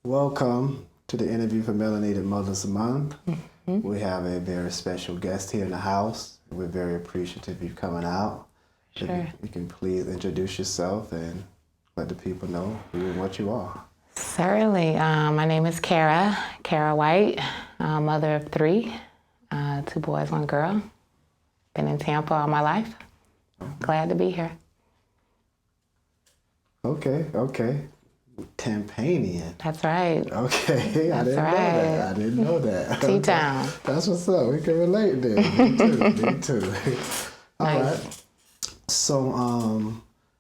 Welcome to the interview for Melanated Mothers Month. We have a very special guest here in the house. We're very appreciative of you coming out. Sure. If you can please introduce yourself and let the people know who and what you are. Certainly. My name is Carrah White, mother of three, 2 boys, 1 girl. Been in Tampa all my life. Glad to be here. Okay. Tampanian. That's right. Okay, I didn't know that. T-Town. That's what's up. We can relate then. Me too. All Nice. right. So,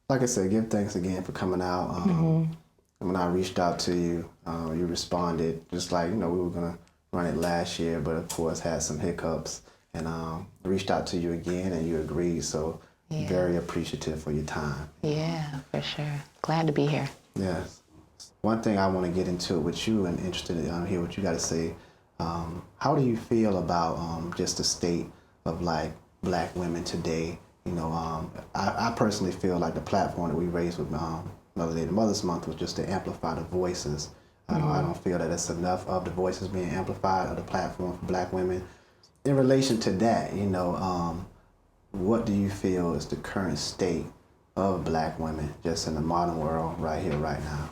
like I said, give thanks again for coming out. When I reached out to you, you responded just like, we were going to run it last year, but of course had some hiccups. And reached out to you again and you agreed. So, very appreciative for your time. Yeah, for sure. Glad to be here. Yes. One thing I want to get into with you and interested in hear what you got to say. How do you feel about just the state of like Black women today? I personally feel like the platform that we raised with Melanated Mothers Month was just to amplify the voices. I don't feel that it's enough of the voices being amplified of the platform for Black women. In relation to that, what do you feel is the current state of Black women just in the modern world right here, right now?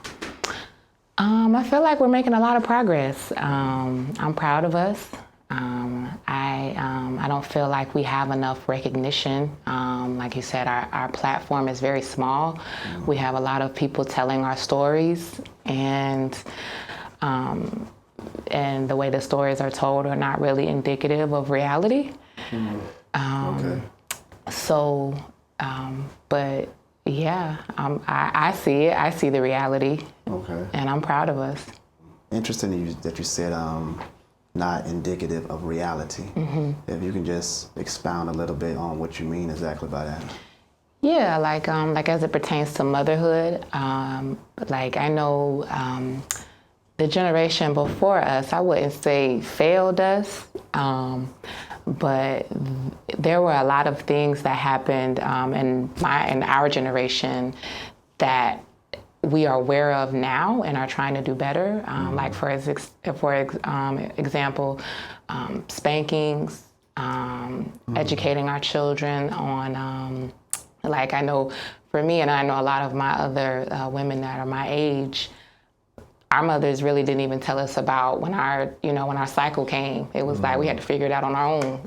I feel like we're making a lot of progress. I'm proud of us. I don't feel like we have enough recognition. Like you said, our platform is very small. We have a lot of people telling our stories, and the way the stories are told are not really indicative of reality. Okay. So, but yeah, I see it. I see the reality. Okay. And I'm proud of us. Interesting that you said not indicative of reality. If you can just expound a little bit on what you mean exactly by that. Yeah, like as it pertains to motherhood, like I know the generation before us, I wouldn't say failed us, but there were a lot of things that happened in our generation that we are aware of now and are trying to do better. Like for example, spankings, educating our children on, like I know for me, and I know a lot of my other women that are my age, our mothers really didn't even tell us about when our cycle came. It was like we had to figure it out on our own.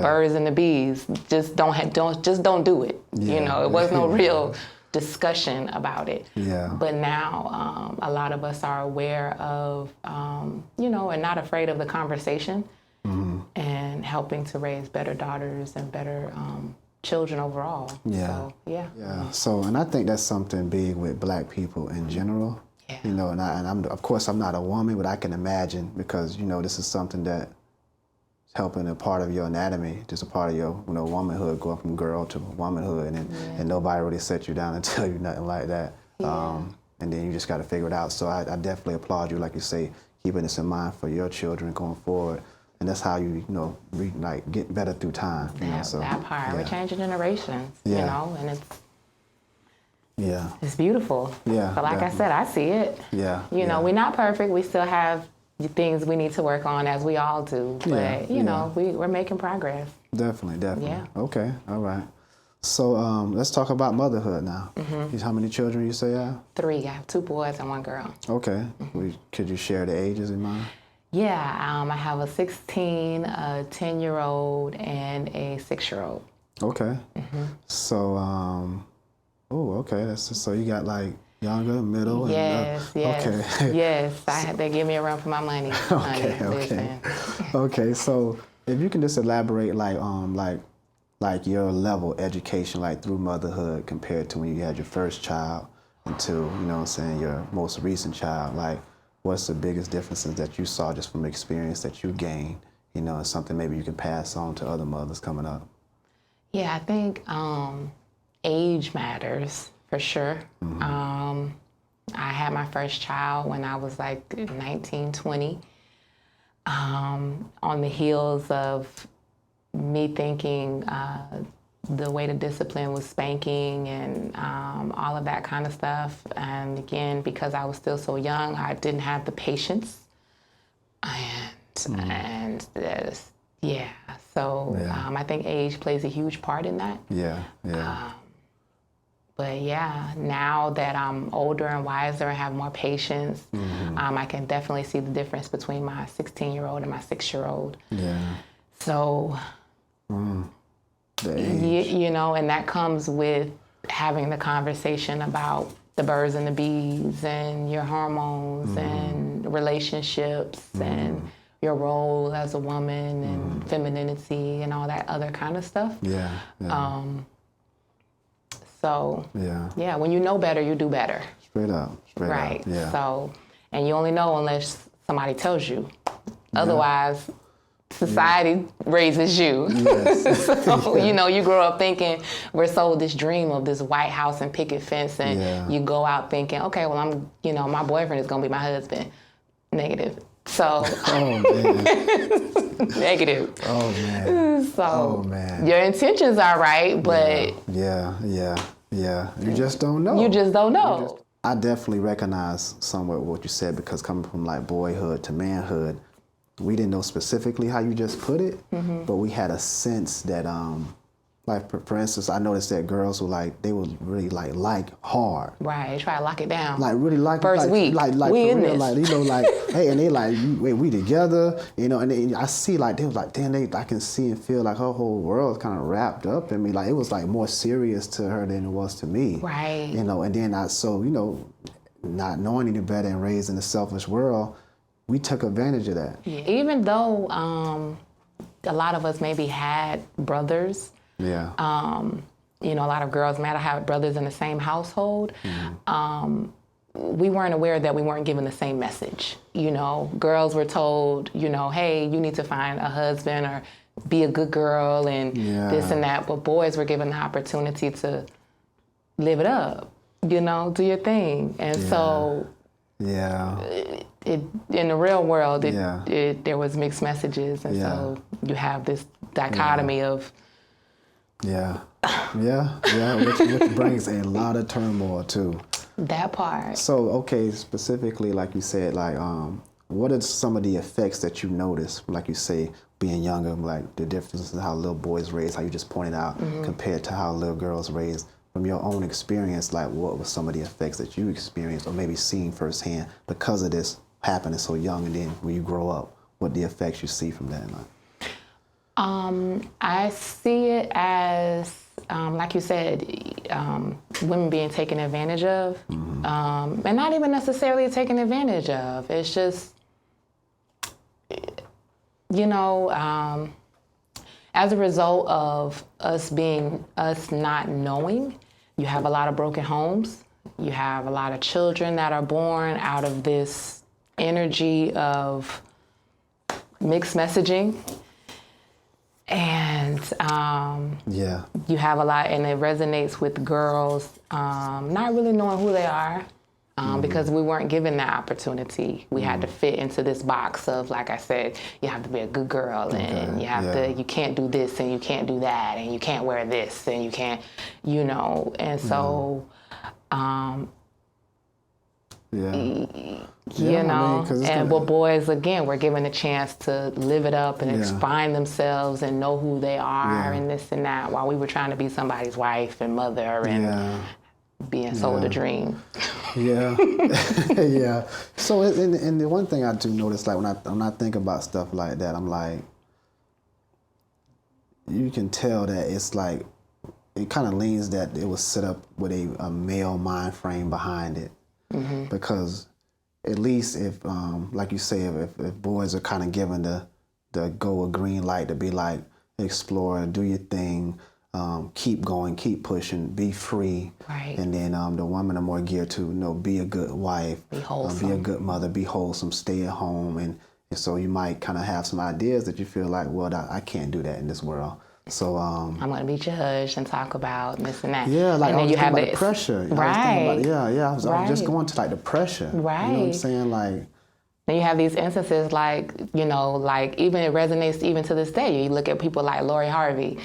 Birds and the bees. Just don't do it. It was no real discussion about it. Yeah. But now a lot of us are aware of, and not afraid of the conversation, and helping to raise better daughters and better children overall. Yeah. So, yeah. Yeah. So, and I think that's something big with Black people in general. Yeah. And I'm of course I'm not a woman, but I can imagine because this is something that helping a part of your anatomy, just a part of your womanhood, going from girl to womanhood, and nobody really set you down and tell you nothing like that. Yeah. And then you just got to figure it out. So I definitely applaud you, like you say, keeping this in mind for your children going forward. And that's how you get better through time. That part. We're changing generations, and Yeah. it's beautiful. Yeah. But like I said, I see it. Yeah. We're not perfect. We still have things we need to work on, as we all do. But, we're making progress. Definitely. Yeah. Okay. All right. So let's talk about motherhood now. How many children you say you have? 3. I have 2 boys and 1 girl. Okay. Could you share the ages in mind? Yeah. I have a 16, a 10-year-old, and a 6-year-old. Okay. So, okay. So you got like younger, middle, yes, and okay. Yes, they give me a run for my money. Okay. So if you can just elaborate like your level of education, like through motherhood compared to when you had your first child and to, your most recent child, like what's the biggest differences that you saw just from experience that you gained, and something maybe you can pass on to other mothers coming up? Yeah, I think age matters for sure. I had my first child when I was like 19, 20, on the heels of me thinking the way to discipline was spanking and all of that kind of stuff. And again, because I was still so young, I didn't have the patience. And there's, yeah. So I think age plays a huge part in that. Yeah, But yeah, now that I'm older and wiser and have more patience, I can definitely see the difference between my 16-year-old and my 6-year-old. Yeah. So, you know, and that comes with having the conversation about the birds and the bees and your hormones and relationships and your role as a woman and femininity and all that other kind of stuff. So, yeah, when you know better, you do better. Straight up. Right. Yeah. So, and you only know unless somebody tells you. Otherwise, society raises you. Yes. So, you know, you grow up thinking we're sold this dream of this White House and picket fence, and you go out thinking, okay, well, I'm, you know, my boyfriend is going to be my husband. Negative. So, Oh, man. negative. Oh, man. So, Oh, man. your intentions are right, but Yeah. You just don't know. you just don't know. I definitely recognize somewhat what you said, because coming from like boyhood to manhood, we didn't know specifically how you just put it, but we had a sense that, like for instance, I noticed that girls were like, they would really like hard. Right, they try to lock it down. Like really like First week, like we for in real, this. like, you know, like, hey, and they like, wait, we together, you know, and then I see like, they was like, damn, I can see and feel like her whole world is kind of wrapped up in me. Like it was like more serious to her than it was to me. Right. You know, and then you know, not knowing any better and raised in a selfish world, we took advantage of that. Yeah. Even though a lot of us maybe had brothers, Yeah. you know, a lot of girls might have brothers in the same household. We weren't aware that we weren't given the same message. You know, girls were told, you know, hey, you need to find a husband or be a good girl and this and that. But boys were given the opportunity to live it up, you know, do your thing. And so in the real world, there was mixed messages. And so you have this dichotomy of which brings a lot of turmoil too. that part. So, okay, specifically, like you said, like, what are some of the effects that you notice, like you say, being younger, like the differences in how little boys raised, how you just pointed out, compared to how little girls raised? From your own experience, like what were some of the effects that you experienced or maybe seen firsthand because of this happening so young, and then when you grow up, what the effects you see from that? I see it as, like you said, women being taken advantage of, and not even necessarily taken advantage of. It's just, you know, as a result of us not knowing, you have a lot of broken homes. You have a lot of children that are born out of this energy of mixed messaging. And you have a lot, and it resonates with girls not really knowing who they are because we weren't given that opportunity. We had to fit into this box of, like I said, you have to be a good girl, and you have to, you can't do this, and you can't do that, and you can't wear this, and you can't, you know, and so. You know, but boys, again, were given a chance to live it up and find themselves and know who they are and this and that, while we were trying to be somebody's wife and mother and being sold a dream. So, and the one thing I do notice, like when I think about stuff like that, I'm like, you can tell that it's like, it kind of leans that it was set up with a male mind frame behind it. Because at least if, like you say, if boys are kind of given the go a green light to be like, explore, do your thing, keep going, keep pushing, be free. Right. And then the women are more geared to, you know, be a good wife, be wholesome, be a good mother, be wholesome, stay at home. And so you might kind of have some ideas that you feel like, well, I can't do that in this world. So I'm going to be judged and talk about this and that. Yeah, like and I was you thinking have about the pressure. Right. I was just going to like the pressure. Right. You know what I'm saying? Like, then you have these instances like, you know, like even it resonates even to this day. You look at people like Lori Harvey,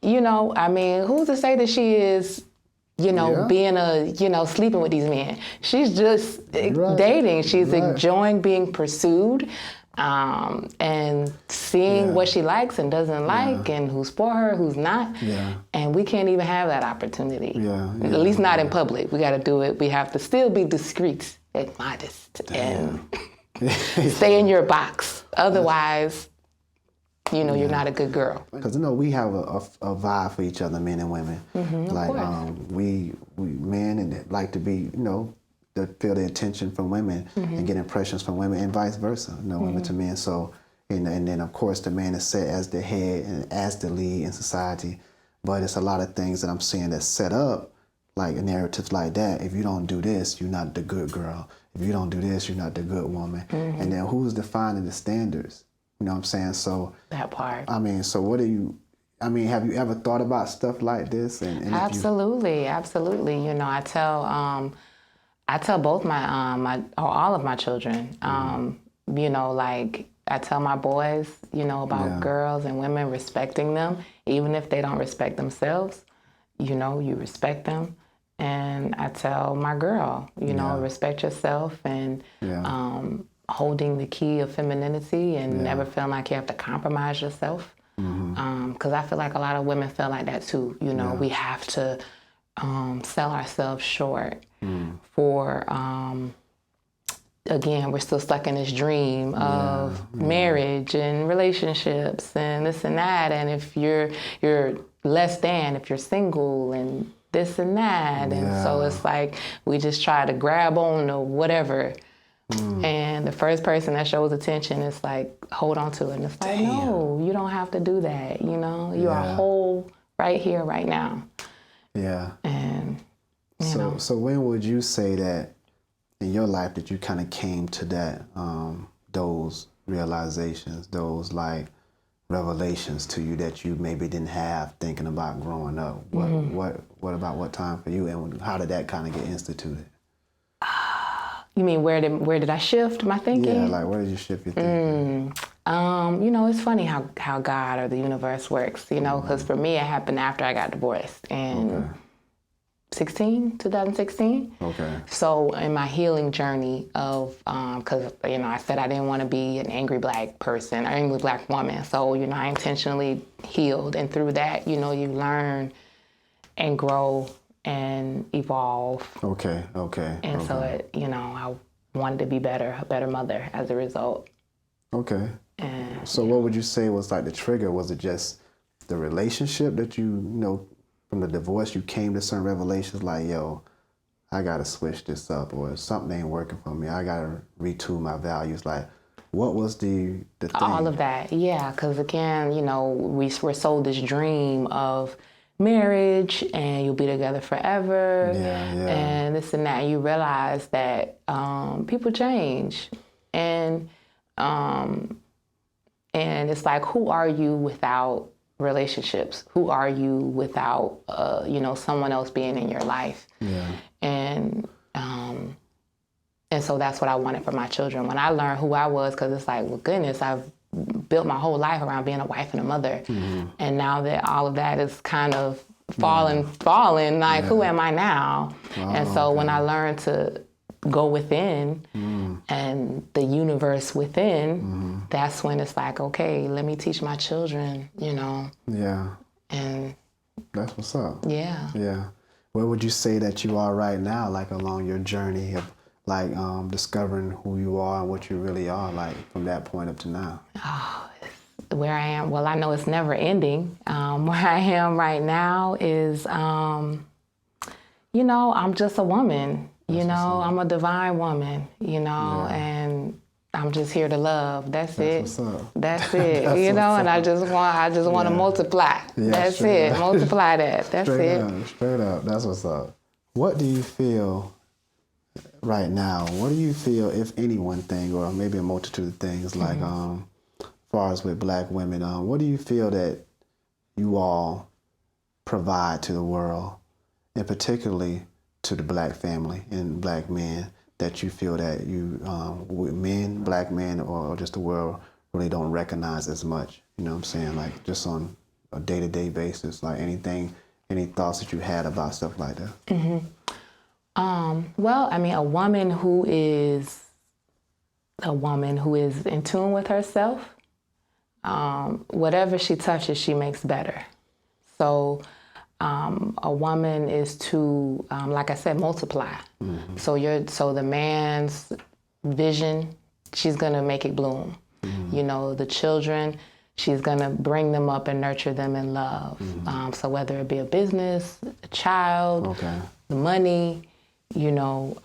you know, I mean, who's to say that she is, you know, Yeah. being sleeping with these men? She's just Right. dating. She's Right. enjoying being pursued, and seeing what she likes and doesn't like, and who's for her, who's not. Yeah. And we can't even have that opportunity. Yeah. At least not in public. We got to do it. We have to still be discreet and modest and stay in your box. Otherwise, you know, you're not a good girl. Because, you know, we have a vibe for each other, men and women. Like, we men and like to be, you know, to feel the attention from women and get impressions from women and vice versa, you know, women to men. So, and then, of course, the man is set as the head and as the lead in society. But it's a lot of things that I'm seeing that's set up, like narratives like that. If you don't do this, you're not the good girl. If you don't do this, you're not the good woman. And then who's defining the standards? You know what I'm saying? So That part. I mean, so what do you? I mean, have you ever thought about stuff like this? And Absolutely, absolutely. You know, I tell both my or all of my children. You know, like I tell my boys, you know, about girls and women, respecting them, even if they don't respect themselves. You know, you respect them. And I tell my girl, you know, respect yourself and holding the key of femininity and never feeling like you have to compromise yourself. Because I feel like a lot of women feel like that too. You know, we have to sell ourselves short for, again, we're still stuck in this dream of marriage and relationships and this and that. And if you're less than, if you're single and this and that. And so it's like we just try to grab on to whatever. And the first person that shows attention is like, hold on to it. And it's like, no, you don't have to do that. You know, you are whole right here, right now. Yeah. And, you know. So when would you say that in your life that you kind of came to that, those realizations, those like revelations to you that you maybe didn't have thinking about growing up? What about what time for you, and how did that kind of get instituted? You mean where did I shift my thinking? Yeah, like where did you shift your thinking? You know, it's funny how God or the universe works, you know, because for me it happened after I got divorced in 2016. Okay. So in my healing journey of, because, you know, I said I didn't want to be an angry black person, or angry black woman. So, you know, I intentionally healed. And through that, you know, you learn and grow and evolve. Okay. And so, it, you know, I wanted to be a better mother as a result. Okay. And, so what would you say was like the trigger? Was it just the relationship that you know, from the divorce, you came to certain revelations like, yo, I got to switch this up, or something ain't working for me. I got to retool my values. Like, what was the thing? All of that, yeah. Because again, you know, we're sold this dream of marriage and you'll be together forever and this and that. And you realize that people change, and it's like, who are you without relationships? Who are you without you know, someone else being in your life? And so that's what I wanted for my children. When I learned who I was, because it's like, well, goodness, I've built my whole life around being a wife and a mother. And now that all of that is kind of falling, like, who am I now? And so when I learned to go within and the universe within, that's when it's like, okay, let me teach my children, you know. Yeah. And that's what's up. Yeah. Yeah. Where would you say that you are right now, like along your journey of like discovering who you are and what you really are, like from that point up to now? Oh, where I am, well, I know it's never ending. Where I am right now is, you know, I'm just a woman. You know, I'm a divine woman, you know, and I'm just here to love. That's it. What's up. That's it. That's you know, and I just want to multiply. That's it. Multiply that. That's it. Straight up. That's what's up. What do you feel right now? What do you feel, if any one thing, or maybe a multitude of things, like as far as with black women, what do you feel that you all provide to the world, and particularly to the black family and black men, that you feel that you, black men, or just the world really don't recognize as much? You know what I'm saying? Like just on a day-to-day basis? Like any thoughts that you had about stuff like that? Well, I mean, a woman who is in tune with herself, whatever she touches, she makes better. So a woman is to, like I said, multiply. Mm-hmm. So the man's vision, she's gonna make it bloom. Mm-hmm. You know, the children, she's gonna bring them up and nurture them in love. Mm-hmm. So whether it be a business, a child, the money, you know,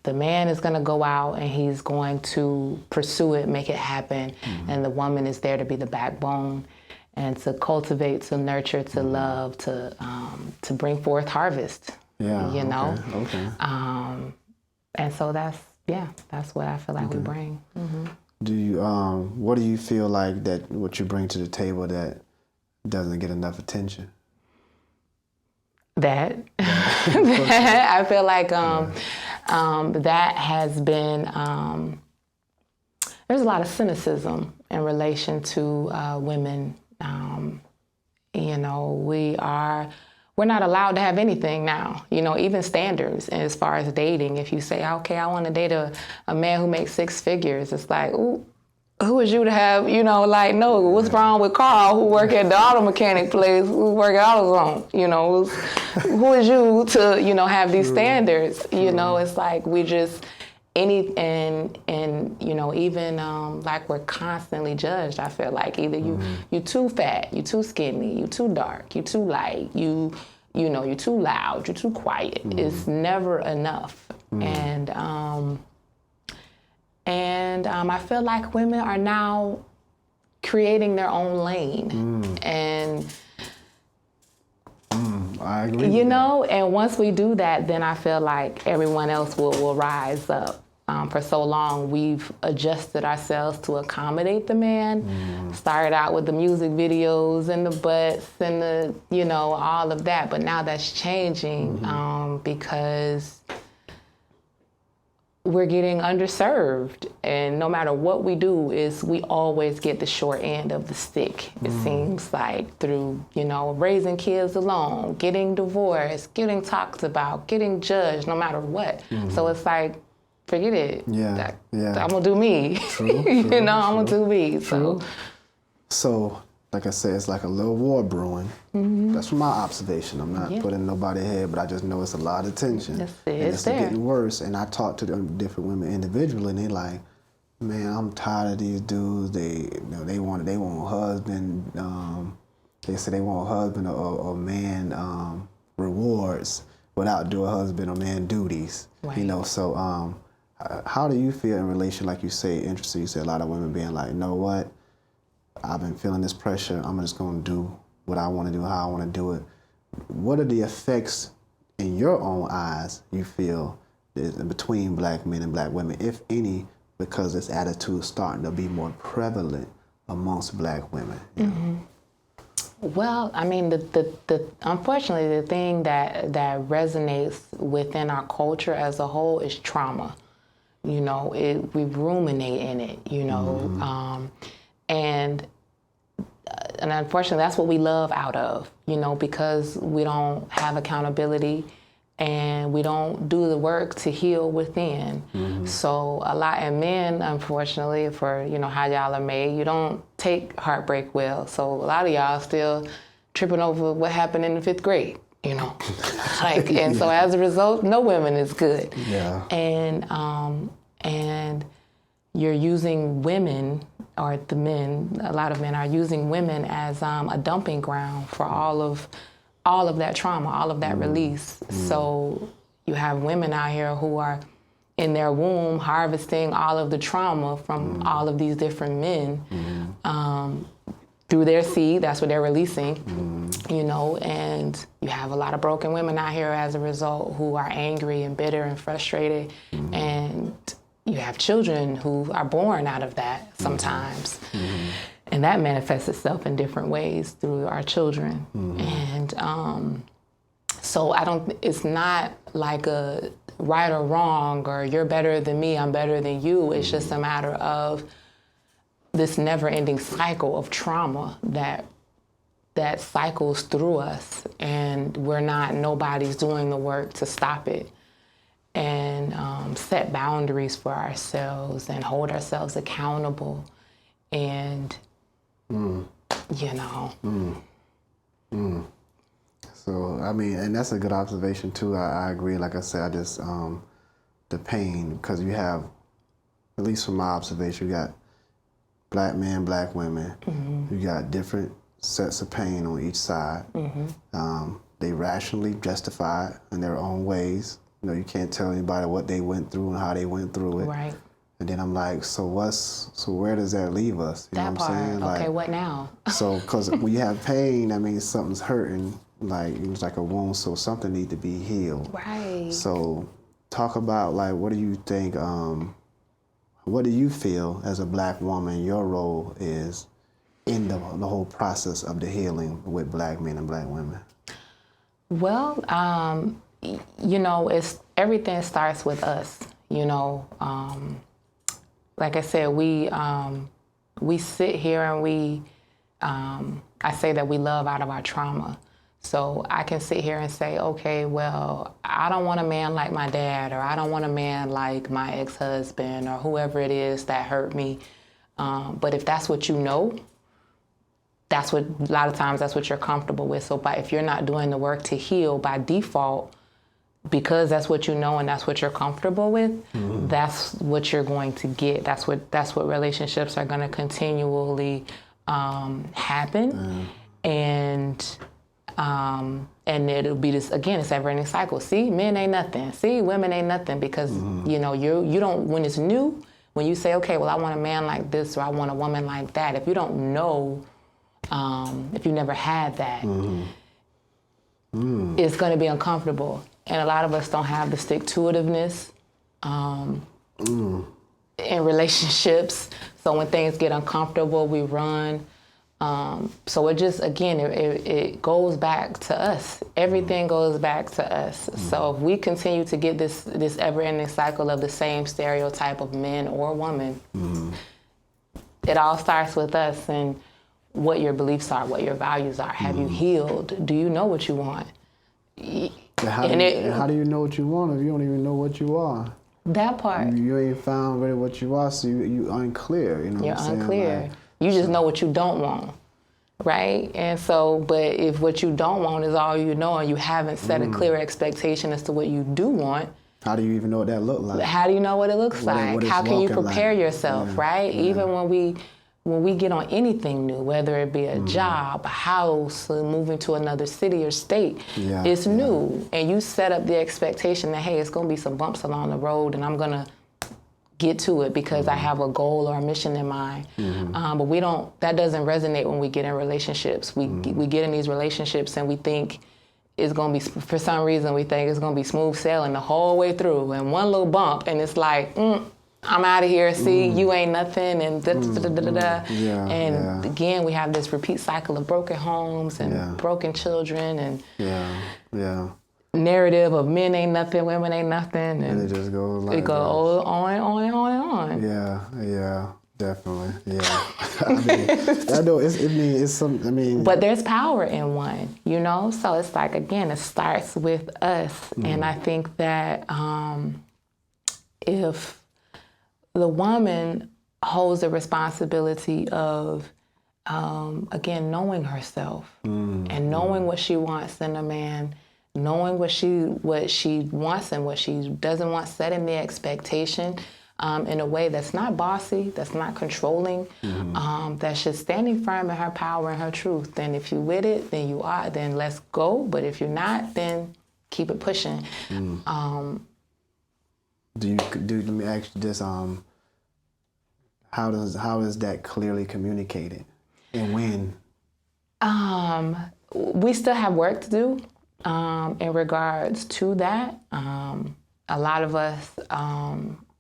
the man is gonna go out and he's going to pursue it, make it happen, and the woman is there to be the backbone and to cultivate, to nurture, to love, to bring forth harvest. Yeah, you know. Okay. And so that's what I feel like we bring. Mm-hmm. Do you what do you feel like that what you bring to the table that doesn't get enough attention? That I feel like that has been there's a lot of cynicism in relation to women. You know, we're not allowed to have anything now. You know, even standards as far as dating. If you say, okay, I want to date a man who makes six figures, it's like, ooh, who is you to have, you know, like, no, what's wrong with Carl who work at the auto mechanic place, who work at AutoZone, you know, who is you to, you know, have these standards, you know, it's like we just, and you know, even like we're constantly judged, I feel like either you too fat, you too skinny, you too dark, you too light, you know, you're too loud, you're too quiet. It's never enough. And I feel like women are now creating their own lane. And I agree. You know, and once we do that, then I feel like everyone else will rise up. For so long, we've adjusted ourselves to accommodate the man. Started out with the music videos and the butts and the, you know, all of that. But now that's changing because we're getting underserved, and no matter what we do, we always get the short end of the stick. It seems like through, you know, raising kids alone, getting divorced, getting talked about, getting judged, no matter what. So it's like, forget it. Yeah. I'm gonna do me. True, you know, I'm gonna do me. So, like I said, it's like a little war brewing. That's from my observation. I'm not putting nobody ahead, but I just know it's a lot of tension. It's getting worse. And I talk to the different women individually, and they like, man, I'm tired of these dudes. They want a husband. They say they want a husband or man rewards without doing husband or man duties. Right. You know, so how do you feel in relation, like you say, interested? You said a lot of women being like, you know what? I've been feeling this pressure. I'm just going to do what I want to do, how I want to do it. What are the effects in your own eyes you feel between black men and black women, if any, because this attitude is starting to be more prevalent amongst black women? You know? Well, I mean, unfortunately, the thing that resonates within our culture as a whole is trauma. You know, we ruminate in it, you know. And unfortunately, that's what we love out of, you know, because we don't have accountability and we don't do the work to heal within. So and men, unfortunately, for, you know, how y'all are made, you don't take heartbreak well. So a lot of y'all still tripping over what happened in the 5th grade, you know. So as a result, no women is good. Yeah. And you're using women, or the men, a lot of men are using women as a dumping ground for all of that trauma, all of that release. So you have women out here who are in their womb harvesting all of the trauma from all of these different men through their seed. That's what they're releasing, you know, and you have a lot of broken women out here as a result who are angry and bitter and frustrated, and you have children who are born out of that sometimes. And that manifests itself in different ways through our children. And so it's not like a right or wrong, or you're better than me, I'm better than you. It's just a matter of this never-ending cycle of trauma that that cycles through us, and nobody's doing the work to stop it, and set boundaries for ourselves and hold ourselves accountable. And, you know. So, I mean, and that's a good observation too. I agree. Like I said, I just, the pain, because you have, at least from my observation, you got black men, black women. You got different sets of pain on each side. They rationally justify it in their own ways. You know, you can't tell anybody what they went through and how they went through it. Right. And then I'm like, so where does that leave us? You know what I'm saying? Okay, like, what now? So, because when you have pain, that means something's hurting. Like, it's like a wound, so something needs to be healed. Right. So, talk about, like, what do you think, what do you feel as a black woman your role is in the whole process of the healing with black men and black women? Well, you know, everything starts with us, you know. Like I said, we sit here and I say that we love out of our trauma. So I can sit here and say, okay, well, I don't want a man like my dad, or I don't want a man like my ex-husband, or whoever it is that hurt me. But if that's what you know, a lot of times that's what you're comfortable with. So if you're not doing the work to heal by default, because that's what you know and that's what you're comfortable with, that's what you're going to get. That's what relationships are going to continually happen. And it'll be this, again, it's never ending cycle. See, men ain't nothing. See, women ain't nothing, because you know, you don't, when it's new, when you say, okay, well, I want a man like this, or I want a woman like that, if you don't know, if you never had that, it's going to be uncomfortable. And a lot of us don't have the stick-to-itiveness in relationships. So when things get uncomfortable, we run. So it just, again, it goes back to us. Everything goes back to us. So if we continue to get this ever-ending cycle of the same stereotype of men or woman, it all starts with us and what your beliefs are, what your values are. Have you healed? Do you know what you want? How do you know what you want if you don't even know what you are? That part. You ain't found really what you are, so you unclear. You know You're what I'm unclear. saying? Like, you just know what you don't want, right? And so, but if what you don't want is all you know, and you haven't set a clear expectation as to what you do want, how do you even know what that look like? how do you know what it looks like? What How can you prepare like? yourself, right? Yeah. Even when we get on anything new, whether it be a job, a house, moving to another city or state, it's new. And you set up the expectation that, hey, it's going to be some bumps along the road, and I'm going to get to it because I have a goal or a mission in mind. But that doesn't resonate when we get in relationships. We get in these relationships and we think it's going to be, for some reason, we think it's going to be smooth sailing the whole way through. And one little bump, and it's like, I'm out of here. See, you ain't nothing, and again, we have this repeat cycle of broken homes and broken children, and narrative of men ain't nothing, women ain't nothing, and it just goes like it goes on and on and on and on. Yeah, definitely. Yeah, I mean, but there's power in one, you know. So it's like, again, it starts with us, and I think that if the woman holds the responsibility of, again, knowing herself and knowing what she wants in a man, knowing what she wants and what she doesn't want, setting the expectation in a way that's not bossy, that's not controlling, that's just standing firm in her power and her truth. Then if you with it, then you are, then let's go. But if you're not, then keep it pushing. Let me ask you this, how is that clearly communicated, and when? We still have work to do in regards to that. A lot of us,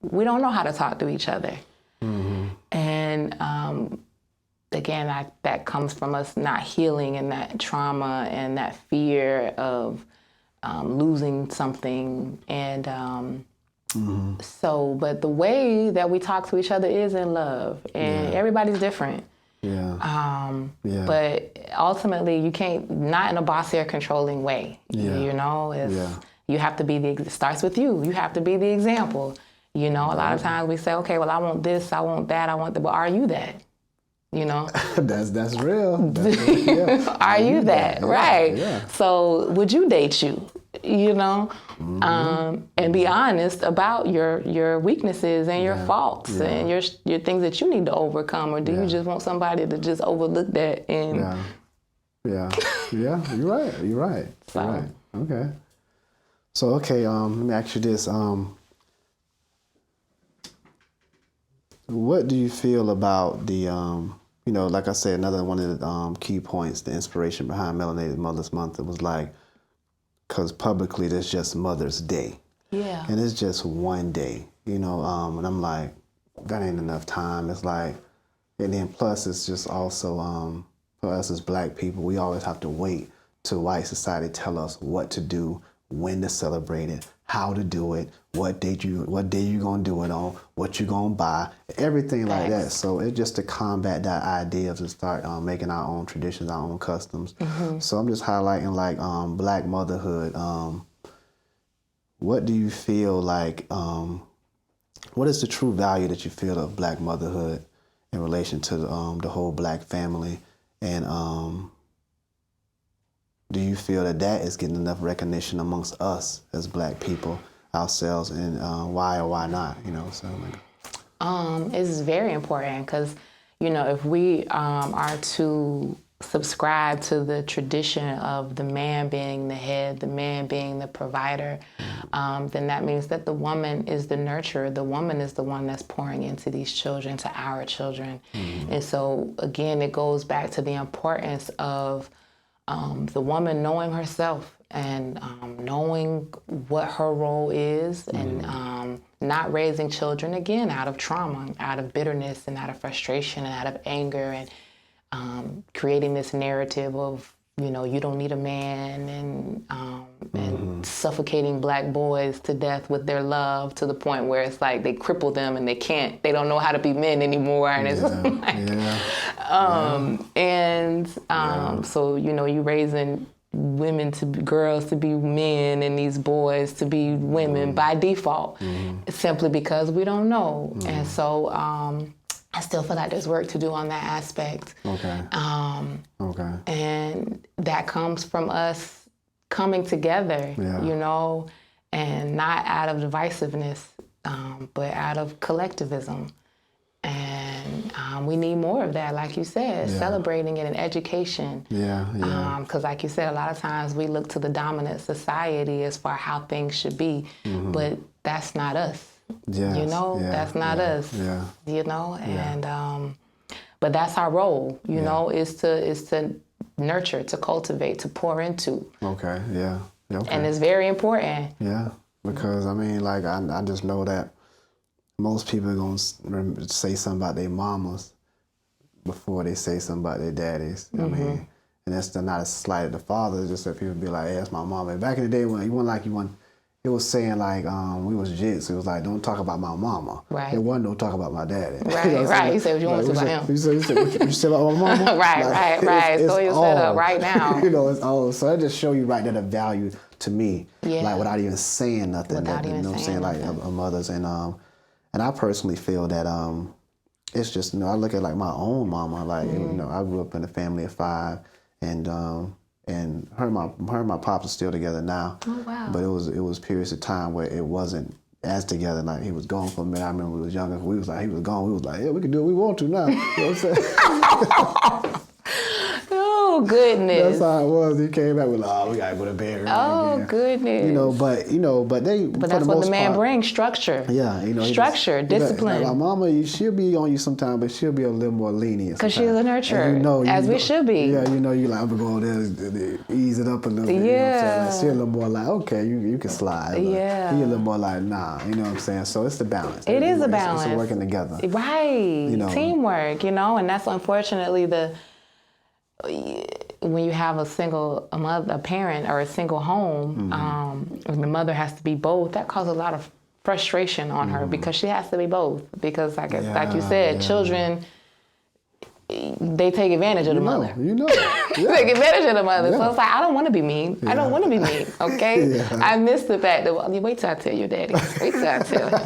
we don't know how to talk to each other. And again, that comes from us not healing, and that trauma and that fear of losing something. And so, but the way that we talk to each other is in love, and everybody's different. But ultimately, you can't, not in a bossy or controlling way. You know, you have to be it starts with you. You have to be the example. You know, a lot of times we say, okay, well, I want this, I want that, I want that. But are you that? You know? That's real. That's real. Are you that? Right. Yeah. So would you date you? You know? And be honest about your weaknesses and your faults and your things that you need to overcome, or do you just want somebody to just overlook that and you're right. Okay. So let me ask you this. What do you feel about the like I said, another one of the key points, the inspiration behind Melanated Mothers Month, it was like, because publicly there's just Mother's Day. Yeah. And it's just one day, and I'm like, that ain't enough time. It's like, and then plus it's just also, for us as Black people, we always have to wait till white society tell us what to do, when to celebrate it, how to do it, what day you gonna do it on, what you gonna buy, everything like that. So it's just to combat that idea to start making our own traditions, our own customs. So I'm just highlighting like Black motherhood. What do you feel like? What is the true value that you feel of Black motherhood in relation to the whole Black family, and do you feel that is getting enough recognition amongst us as Black people ourselves, and why or why not? It's very important because, if we are to subscribe to the tradition of the man being the head, the man being the provider, then that means that the woman is the nurturer. The woman is the one that's pouring into these children, to our children. And so, again, it goes back to the importance of the woman knowing herself and knowing what her role is, and not raising children, again, out of trauma, out of bitterness, and out of frustration, and out of anger, and creating this narrative of, you don't need a man, and suffocating Black boys to death with their love, to the point where it's like they cripple them and they don't know how to be men anymore. And it's so, you raising women to be girls to be men, and these boys to be women by default, simply because we don't know. And so, I still feel like there's work to do on that aspect. Okay. And that comes from us coming together, and not out of divisiveness, but out of collectivism. And we need more of that, like you said, celebrating it in education. Because like you said, a lot of times we look to the dominant society as far how things should be, but that's not us. That's not us. And but that's our role, is to nurture, to cultivate, to pour into. Okay. And it's very important. Yeah, because I just know that most people are gonna say something about their mamas before they say something about their daddies. And that's not a slight of the father. It's just that people be like, hey, that's my mama. And back in the day when it was saying like we was jits. It was like, don't talk about my mama. Right. It wasn't don't talk about my daddy. Right. You said what you want to about him. You said about my mama. Right. So you set up right now. It's all. So that just show you right there the value to me. Like without even saying nothing. Of mothers, and I personally feel that it's just I look at like my own mama. Like I grew up in a family of 5, and her and my pops are still together now. Oh wow! But it was periods of time where it wasn't as together. Like he was gone for a minute. I remember when we was younger. We was like he was gone. We was like, yeah, we can do what we want to now. You know what I'm saying? Oh goodness! That's how it was. He came back with, we gotta go to bed. Oh goodness! But that's what the man brings: structure. Yeah, structure, discipline. Like my mama, she'll be on you sometimes, but she'll be a little more lenient. Because she's a nurturer, as we should be. Yeah, you like I'm gonna go there, ease it up a little bit. Yeah. She's a little more like, okay, you can slide. Yeah. He a little more like, nah. You know what I'm saying? So it's the balance. It is a balance. It's working together. Right. Teamwork. And that's unfortunately when you have a parent or a single home, and the mother has to be both, that causes a lot of frustration on her because she has to be both. Because like you said, children, they take advantage of the mother. Take advantage of the mother. So it's like, I don't want to be mean. I don't want to be mean, okay? I miss the fact that, well, wait till I tell your daddy. Wait till I tell him.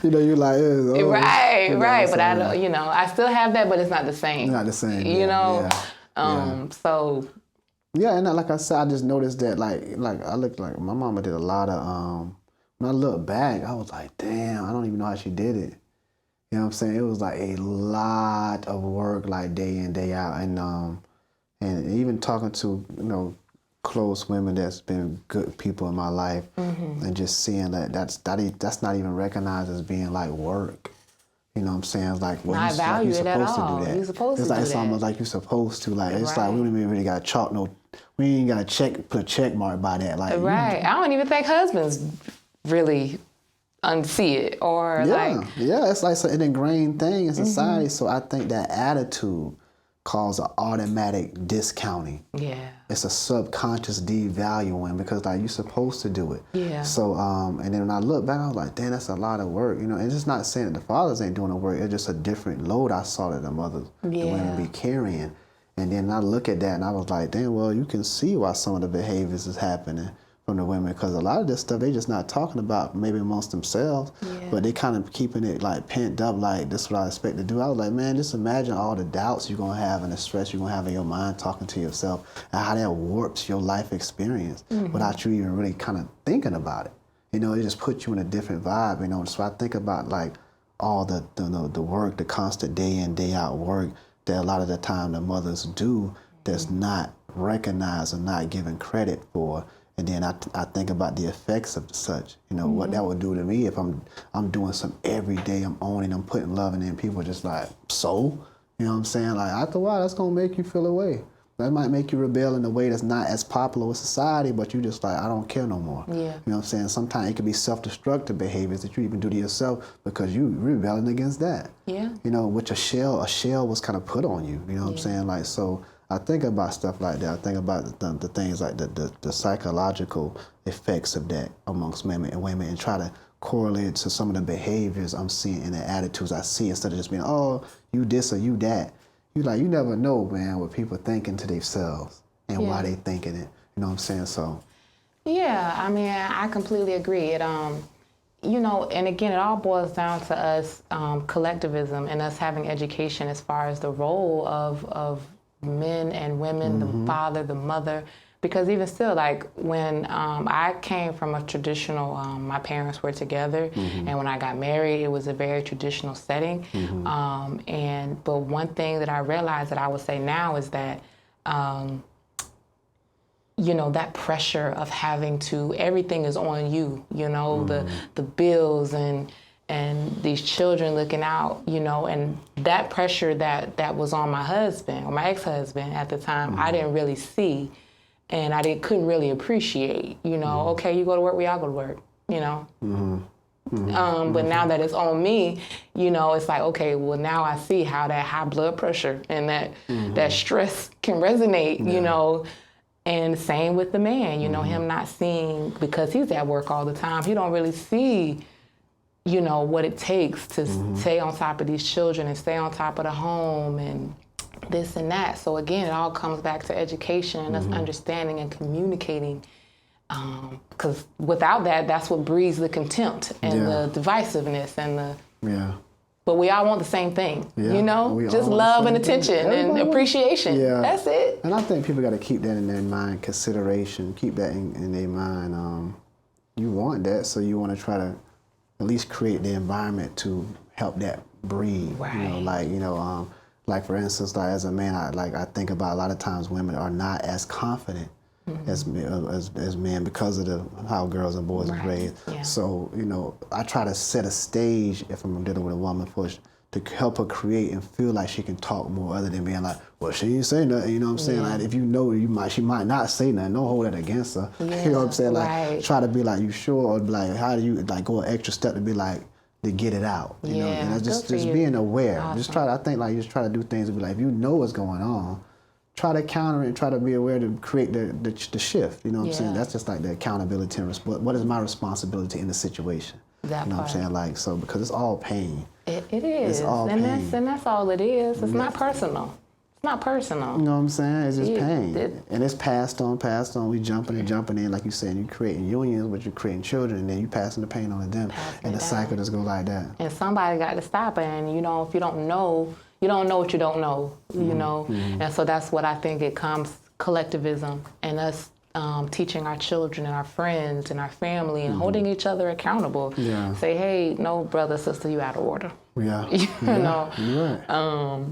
You like, oh, right. But I don't, I still have that, but it's not the same. Not the same. So. Yeah, and like I said, I just noticed that, like I looked like my mama did a lot of, when I look back, I was like, damn, I don't even know how she did it. You know what I'm saying? It was like a lot of work, like day in, day out. And even talking to, close women that's been good people in my life, and just seeing that that's not even recognized as being like work. You know what I'm saying? It's like, well, you're supposed to do that. You're supposed to do that. It's almost like you're supposed to. Like, it's like we don't even really got to we ain't got to put a check mark by that. Like, I don't even think husbands really unsee it or it's like an ingrained thing in society. So I think that attitude causes an automatic discounting. Yeah. It's a subconscious devaluing because like you're supposed to do it. Yeah. So and then when I look back, I was like, damn, that's a lot of work. And it's just not saying that the fathers ain't doing the work. It's just a different load I saw that the mothers, the women be carrying. And then I look at that and I was like, damn, well, you can see why some of the behaviors is happening from the women, because a lot of this stuff they just not talking about maybe amongst themselves, but they kind of keeping it like pent up, like this is what I expect to do. I was like, man, just imagine all the doubts you're gonna have and the stress you're gonna have in your mind talking to yourself, and how that warps your life experience without you even really kind of thinking about it. It just puts you in a different vibe. So I think about like all the work, the constant day in, day out work that a lot of the time the mothers do that's not recognized or not given credit for. And then I think about the effects of such, what that would do to me if I'm doing some every day, I'm owning, I'm putting love in, and people are just like, so? You know what I'm saying? Like, after a while, that's going to make you feel away. That might make you rebel in a way that's not as popular with society, but you just like, I don't care no more. Yeah. You know what I'm saying? Sometimes it can be self-destructive behaviors that you even do to yourself because you're rebelling against that. Yeah. Which a shell was kind of put on you. You know what I'm saying? Like, so I think about stuff like that. I think about the things like the psychological effects of that amongst men and women, and try to correlate it to some of the behaviors I'm seeing and the attitudes I see, instead of just being, oh, you this or you that. You never know, man, what people thinking to themselves and why they thinking it. You know what I'm saying? So. Yeah, I mean, I completely agree. It, and again, it all boils down to us collectivism and us having education as far as the role of men and women, the father, the mother. Because even still, like when I came from a traditional, my parents were together, and when I got married, it was a very traditional setting. But one thing that I realized that I would say now is that, that pressure of having to, everything is on you, the bills and these children looking out, and that pressure that was on my husband or my ex-husband at the time, I didn't really see. And couldn't really appreciate, okay, you go to work, we all go to work, But now that it's on me, it's like, okay, well, now I see how that high blood pressure and that stress can resonate, and same with the man, him not seeing, because he's at work all the time, he don't really see, what it takes to stay on top of these children and stay on top of the home and this and that. So again, it all comes back to education and us understanding and communicating. Because without that, that's what breeds the contempt and the divisiveness and the. Yeah. But we all want the same thing, just love and attention and appreciation. Yeah. That's it. And I think people got to keep that in their mind, consideration. Keep that in their mind. You want that, so you want to try to at least create the environment to help that breed. Right. Like for instance, like as a man, I think about a lot of times women are not as confident as men because of how girls and boys are raised. Yeah. So I try to set a stage if I'm dealing with a woman to help her create and feel like she can talk more, other than being like, well, she ain't say nothing. You know what I'm saying? Like if she might not say nothing. Don't hold that against her. Yeah. You know what I'm saying? Like try to be like, you sure? Or like, how do you go an extra step to be like, to get it out, you know, and just being aware. Awesome. Just try to do things to be like, if you know what's going on, try to counter it and try to be aware to create the shift. You know what I'm saying? That's just like the accountability and what is my responsibility in the situation. What I'm saying? Like, so because it's all pain. It It is. It's all and pain. that's all it is. It's not personal. It's not personal. You know what I'm saying? It's just pain. it- And it's passed on. We jumping in, like you said, and you're creating unions, but you're creating children, and then you passing the pain on to them. And the cycle just go like that. And somebody got to stop it. And, you know, if you don't know what you don't know, you know. And so that's what I think it comes, collectivism, and us teaching our children and our friends and our family and holding each other accountable. Yeah. Say, hey, no, brother, sister, you out of order. Yeah. You know. You're right.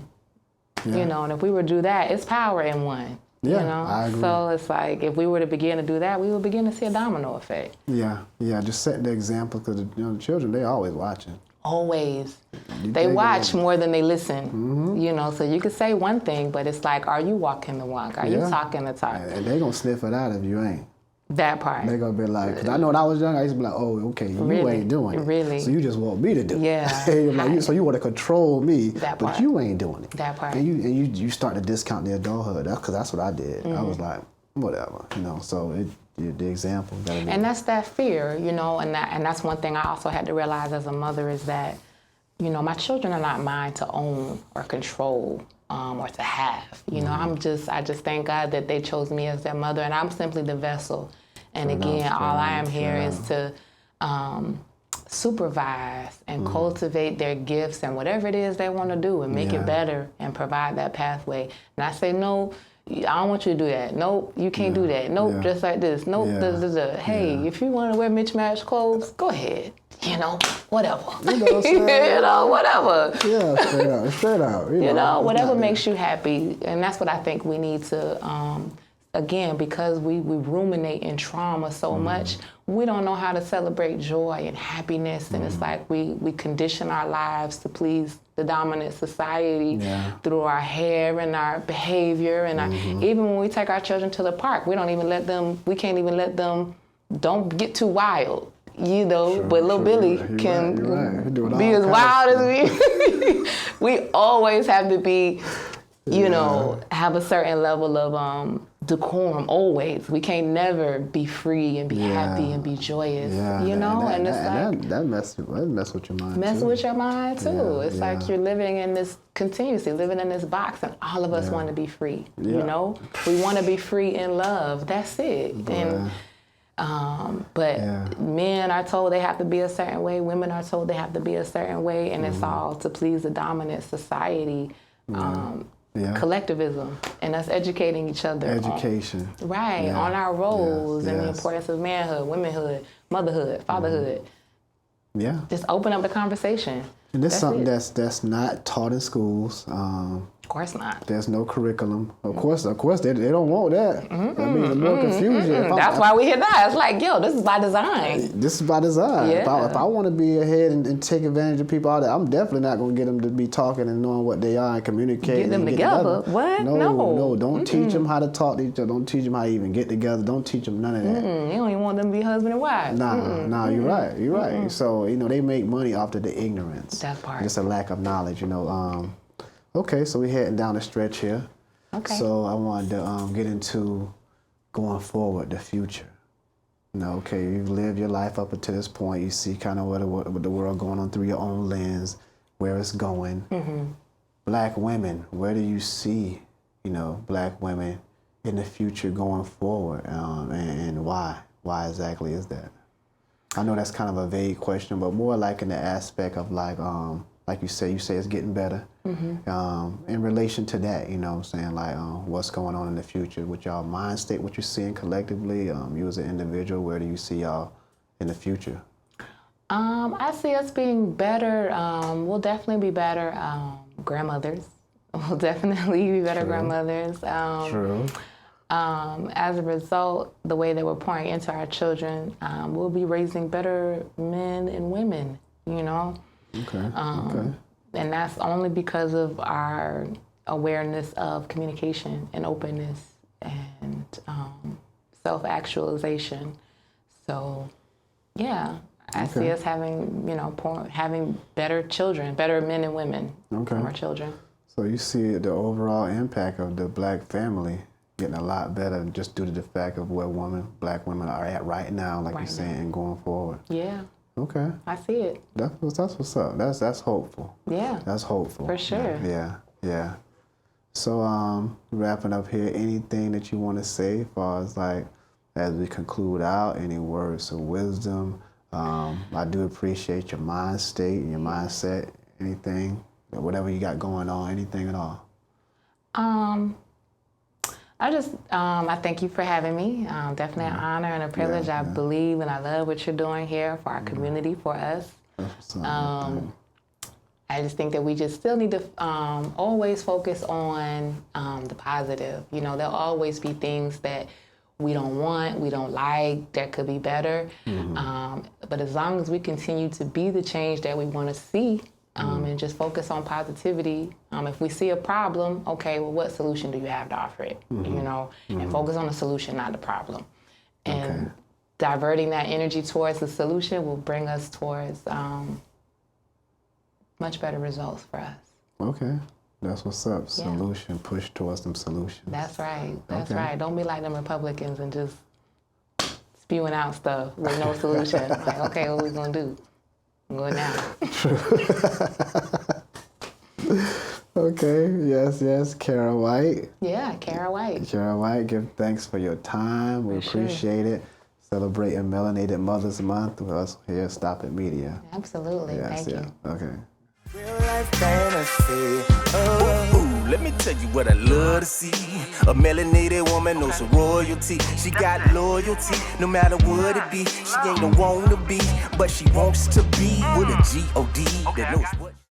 You know, and if we were to do that, it's power in one. Yeah, You know? I agree. So it's like, if we were to begin to do that, we would begin to see a domino effect. Yeah. Just set the example, because the children, they always watching. Always. They watch more than they listen. You know, so you could say one thing, but it's like, are you walking the walk? Are you talking the talk? And they gonna sniff it out if you ain't. That part. They gonna be like, because I know when I was young, I used to be like, oh, okay, you Really? ain't doing it. Really? So you just want me to do it. Yeah. Like, so you want to control me, That but part. you ain't doing it. That part. And you start to discount the adulthood. Because that's what I did. I Mm-hmm. was like, whatever, you know. So the example. Gotta be, And that's that fear, you know, and that's one thing I also had to realize as a mother is that, you know, my children are not mine to own or control or to have. You know, I just thank God that they chose me as their mother, and I'm simply the vessel. And again, all I am here is to supervise and cultivate their gifts and whatever it is they want to do and make it better and provide that pathway. And I say, no, I don't want you to do that. Nope, you can't do that. Nope, just like this. Nope, Hey, if you want to wear mismatched clothes, go ahead. You know, whatever. You know what I'm saying? You know, whatever. Yeah, straight out. You know, whatever makes you happy. And that's what I think we need to, again, because we ruminate in trauma so much, we don't know how to celebrate joy and happiness. And it's like we condition our lives to please the dominant society through our hair and our behavior. And even when we take our children to the park, we can't even let them, don't get too wild. You know, but little Billy can be as wild as we. We always have to be, you know, have a certain level of decorum. Always, we can't never be free and be happy and be joyous. You know, and it's like that mess with your mind. Mess too. with your mind too. It's like you're living in this continuously living in this box, and all of us want to be free. You know, we want to be free in love. That's it. And but men are told they have to be a certain way, women are told they have to be a certain way, and it's all to please the dominant society. Collectivism and us educating each other. Education. On our roles and the importance of manhood, womanhood, motherhood, fatherhood. Yeah. Just open up the conversation. And this is something that's not taught in schools. Of course not. There's no curriculum. Of course, they don't want that. That means the more confusion. That's why we hit that. It's like, yo, this is by design. This is by design. Yeah. If I want to be ahead and take advantage of people out there, I'm definitely not going to get them to be talking and knowing what they are and communicating. Get them together. What? No. Don't teach them how to talk to each other. Don't teach them how to even get together. Don't teach them none of that. You don't even want them to be husband and wife. Nah, you're right. You're right. So, you know, they make money off of the ignorance. That part. Just a lack of knowledge, you know. Okay, so we're heading down the stretch here. Okay. So I wanted to get into going forward, the future. You know, okay, you've lived your life up until this point. You see kind of what the world going on through your own lens, where it's going. Black women, where do you see, you know, black women in the future going forward, and why? Why exactly is that? I know that's kind of a vague question, but more like in the aspect of like you say it's getting better. In relation to that, you know what I'm saying, like what's going on in the future with y'all mind state, what you're seeing collectively, you as an individual, where do you see y'all in the future? I see us being better. We'll definitely be better grandmothers. We'll definitely be better grandmothers. True. As a result, the way that we're pouring into our children, we'll be raising better men and women, you know? Okay. And that's only because of our awareness of communication and openness and self-actualization. So, yeah, I see us having, you know, having better children, better men and women from our children. So you see the overall impact of the black family getting a lot better just due to the fact of where black women are at right now, like you're saying, and going forward. Yeah. Okay. I see it. That's what's up. That's hopeful. Yeah. That's hopeful. For sure. Yeah. So wrapping up here, anything that you want to say as far as like as we conclude out, any words of wisdom? I do appreciate your mind state and your mindset, anything, whatever you got going on, anything at all. I thank you for having me. Definitely an honor and a privilege. I believe and I love what you're doing here for our community, for us. I just think that we just still need to always focus on the positive. You know, there'll always be things that we don't want, we don't like, that could be better. But as long as we continue to be the change that we want to see, and just focus on positivity. If we see a problem, okay, well, what solution do you have to offer it? You know, and focus on the solution, not the problem. And diverting that energy towards the solution will bring us towards much better results for us. Okay, that's what's up. Solution, push towards them solutions. That's right. That's right. Don't be like them Republicans and just spewing out stuff with no solution. Like, okay, what we gonna do? Good now. Okay, yes, Carrah White. Yeah, Carrah White. Carrah White, give thanks for your time. We appreciate it. Celebrating Melanated Mothers Month with us here at Stop It Media. Absolutely, thank you. Okay. Real life fantasy. Oh, let me tell you what I love to see. A melanated woman knows her royalty. She got loyalty, no matter what it be. She ain't a wanna be, but she wants to be with a G-O-D that knows what.